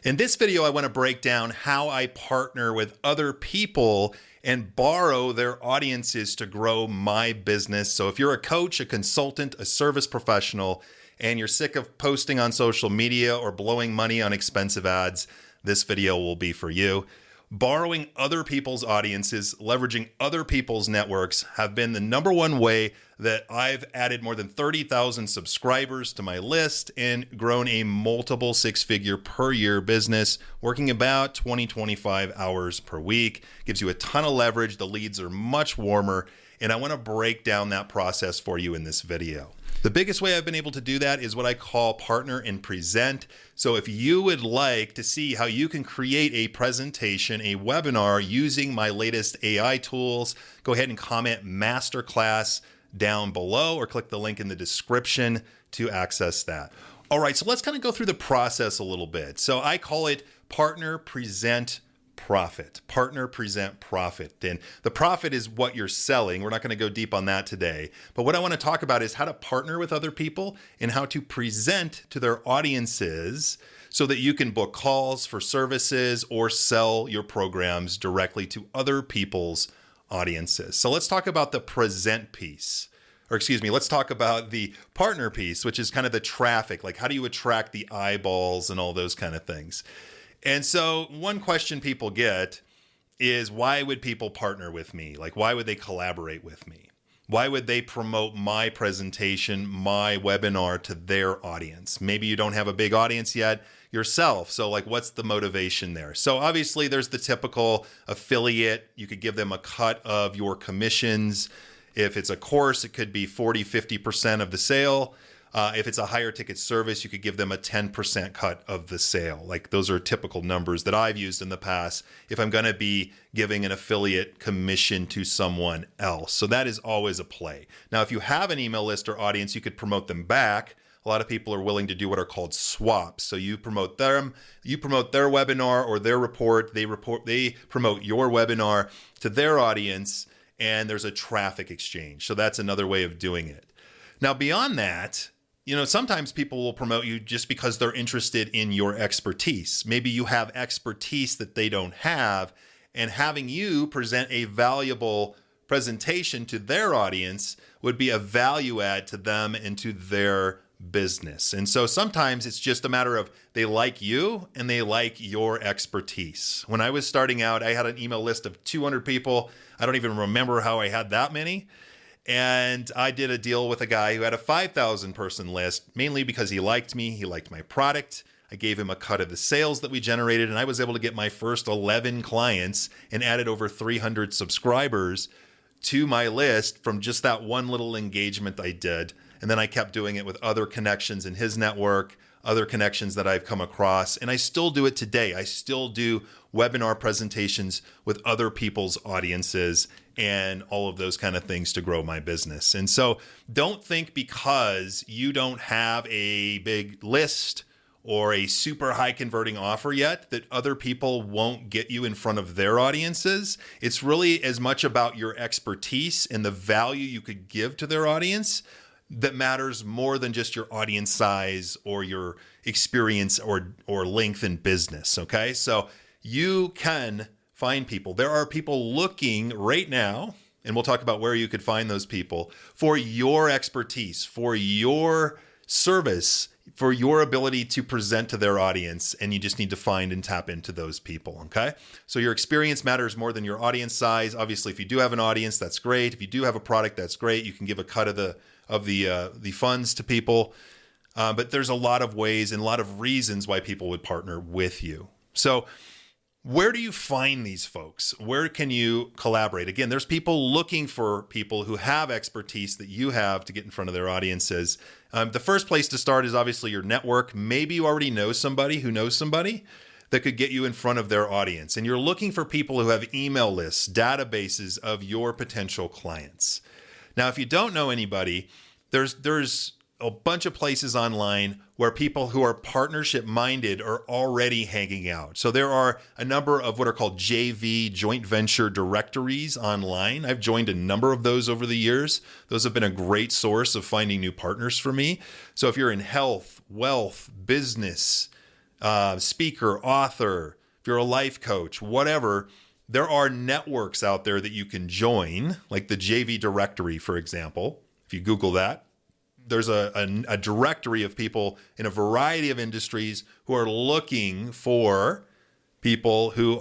In this video, I want to break down how I partner with other people and borrow their audiences to grow my business. So if you're a coach, a consultant, a service professional, and you're sick of posting on social media or blowing money on expensive ads, this video will be for you. Borrowing other people's audiences, leveraging other people's networks have been the number one way that I've added more than 30,000 subscribers to my list and grown a multiple six-figure per year business, working about 25 hours per week. Gives you a ton of leverage. The leads are much warmer, and I want to break down that process for you in this video. The biggest way I've been able to do that is what I call partner and present. So if you would like to see how you can create a presentation, a webinar using my latest AI tools, go ahead and comment masterclass down below or click the link in the description to access that. All right, so let's kind of go through the process a little bit. So I call it partner, present, profit. Partner, present, profit. And the profit is what you're selling. We're not going to go deep on that today. But what I want to talk about is how to partner with other people and how to present to their audiences so that you can book calls for services or sell your programs directly to other people's audiences. So let's talk about the present piece. Let's talk about the partner piece, which is kind of the traffic. Like, how do you attract the eyeballs and all those kind of things? And so one question people get is, why would people partner with me? Like, why would they collaborate with me? Why would they promote my presentation, my webinar to their audience? Maybe you don't have a big audience yet yourself. So like, what's the motivation there? So obviously there's the typical affiliate. You could give them a cut of your commissions. If it's a course, it could be 40, 50% of the sale. If it's a higher ticket service, you could give them a 10% cut of the sale. Like, those are typical numbers that I've used in the past if I'm going to be giving an affiliate commission to someone else. So that is always a play. Now, if you have an email list or audience, you could promote them back. A lot of people are willing to do what are called swaps. So you promote them, you promote their webinar or their report, they promote your webinar to their audience, and there's a traffic exchange. So that's another way of doing it. Now, beyond that, sometimes people will promote you just because they're interested in your expertise. Maybe you have expertise that they don't have, and having you present a valuable presentation to their audience would be a value add to them and to their business. And so sometimes it's just a matter of they like you and they like your expertise. When I was starting out, I had an email list of 200 people. I don't even remember how I had that many. And I did a deal with a guy who had a 5,000 person list, mainly because he liked me. He liked my product. I gave him a cut of the sales that we generated, and I was able to get my first 11 clients and added over 300 subscribers to my list from just that one little engagement I did. And then I kept doing it with other connections in his network, other connections that I've come across. And I still do it today. I still do webinar presentations with other people's audiences and all of those kind of things to grow my business. And so don't think because you don't have a big list or a super high converting offer yet that other people won't get you in front of their audiences. It's really as much about your expertise and the value you could give to their audience that matters more than just your audience size or your experience or length in business, okay? So you can find people. There are people looking right now, and we'll talk about where you could find those people, for your expertise, for your service, for your ability to present to their audience, and you just need to find and tap into those people, okay? So your experience matters more than your audience size. Obviously, if you do have an audience, that's great. If you do have a product, that's great. You can give a cut of the funds to people. But there's a lot of ways and a lot of reasons why people would partner with you. So where do you find these folks? Where can you collaborate? Again, there's people looking for people who have expertise that you have to get in front of their audiences. The first place to start is obviously your network. Maybe you already know somebody who knows somebody that could get you in front of their audience. And you're looking for people who have email lists, databases of your potential clients. Now, if you don't know anybody, there's a bunch of places online where people who are partnership minded are already hanging out. So there are a number of what are called JV, joint venture directories online. I've joined a number of those over the years. Those have been a great source of finding new partners for me. So if you're in health, wealth, business, speaker, author, if you're a life coach, whatever, there are networks out there that you can join, like the JV directory, for example. If you Google that, there's a directory of people in a variety of industries who are looking for people who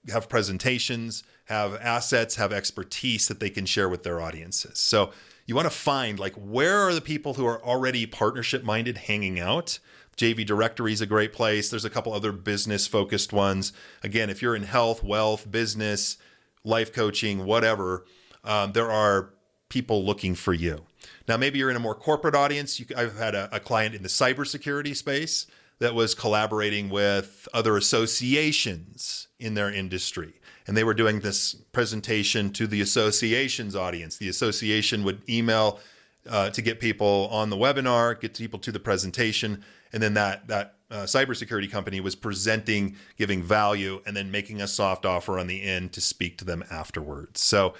have presentations, have assets, have expertise that they can share with their audiences. So you want to find, like, where are the people who are already partnership minded hanging out? JV Directory is a great place. There's a couple other business focused ones. Again, if you're in health, wealth, business, life coaching, whatever, there are people looking for you. Now, maybe you're in a more corporate audience. I've had a client in the cybersecurity space that was collaborating with other associations in their industry. And they were doing this presentation to the association's audience. The association would email to get people on the webinar, get people to the presentation. And then that cybersecurity company was presenting, giving value, and then making a soft offer on the end to speak to them afterwards. So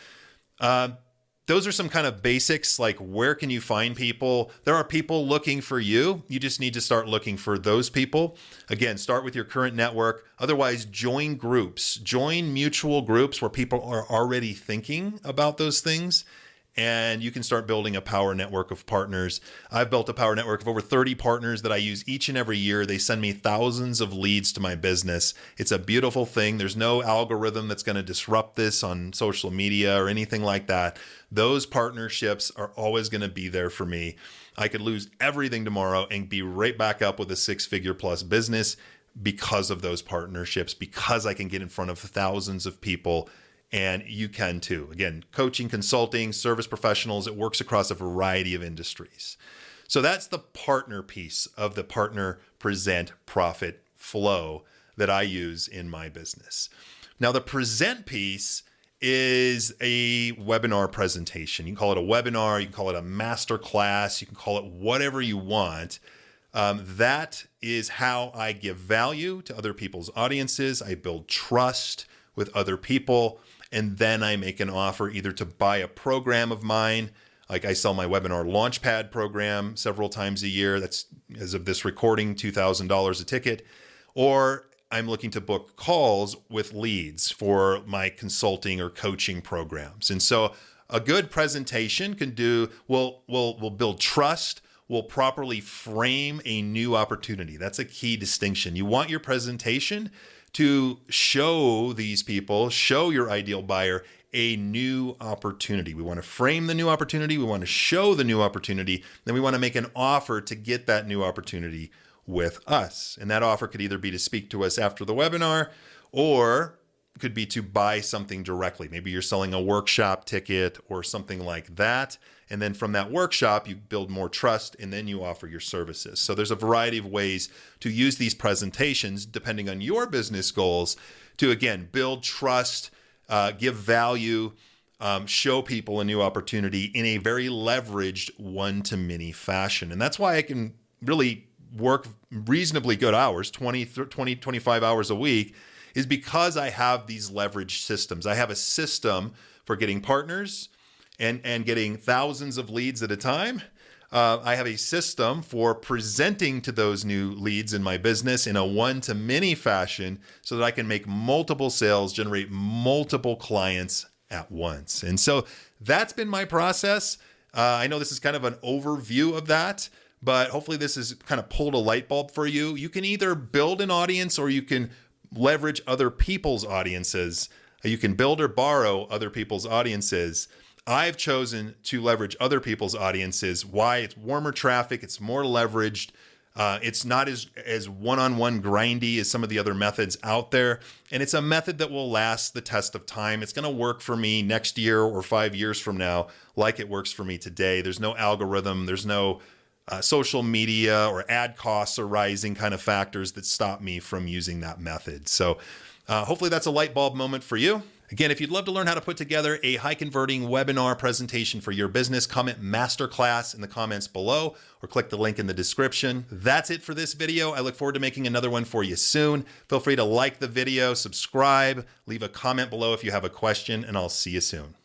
those are some kind of basics, like where can you find people? There are people looking for you. You just need to start looking for those people. Again, start with your current network. Otherwise, join groups. Join mutual groups where people are already thinking about those things. And you can start building a power network of partners. I've built a power network of over 30 partners that I use each and every year. They send me thousands of leads to my business. It's a beautiful thing. There's no algorithm that's going to disrupt this on social media or anything like that. Those partnerships are always going to be there for me. I could lose everything tomorrow and be right back up with a 6-figure plus business because of those partnerships, because I can get in front of thousands of people. And you can too. Again, coaching, consulting, service professionals, it works across a variety of industries. So that's the partner piece of the partner, present, profit flow that I use in my business. Now, the present piece is a webinar presentation. You can call it a webinar, you can call it a master class, you can call it whatever you want. That is how I give value to other people's audiences. I build trust with other people. And then I make an offer either to buy a program of mine, like I sell my webinar Launchpad program several times a year. That's, as of this recording, $2,000 a ticket. Or I'm looking to book calls with leads for my consulting or coaching programs. And so a good presentation will build trust, will properly frame a new opportunity. That's a key distinction. You want your presentation to show these people, show your ideal buyer a new opportunity. We want to frame the new opportunity. We want to show the new opportunity. Then we want to make an offer to get that new opportunity with us. And that offer could either be to speak to us after the webinar, or it could be to buy something directly. Maybe you're selling a workshop ticket or something like that. And then from that workshop, you build more trust and then you offer your services. So there's a variety of ways to use these presentations, depending on your business goals, to, again, build trust, give value, show people a new opportunity in a very leveraged one-to-many fashion. And that's why I can really work reasonably good hours, 25 hours a week, is because I have these leveraged systems. I have a system for getting partners and getting thousands of leads at a time. I have a system for presenting to those new leads in my business in a one-to-many fashion so that I can make multiple sales, generate multiple clients at once. And so that's been my process. I know this is kind of an overview of that, but hopefully this has kind of pulled a light bulb for you. You can either build an audience or you can leverage other people's audiences. You can build or borrow other people's audiences. I've chosen to leverage other people's audiences. Why? It's warmer traffic. It's more leveraged. It's not as one-on-one grindy as some of the other methods out there. And it's a method that will last the test of time. It's going to work for me next year or 5 years from now, like it works for me today. There's no algorithm. There's no social media or ad costs are rising kind of factors that stop me from using that method. So hopefully that's a light bulb moment for you. Again, if you'd love to learn how to put together a high converting webinar presentation for your business, comment masterclass in the comments below or click the link in the description. That's it for this video. I look forward to making another one for you soon. Feel free to like the video, subscribe, leave a comment below if you have a question, and I'll see you soon.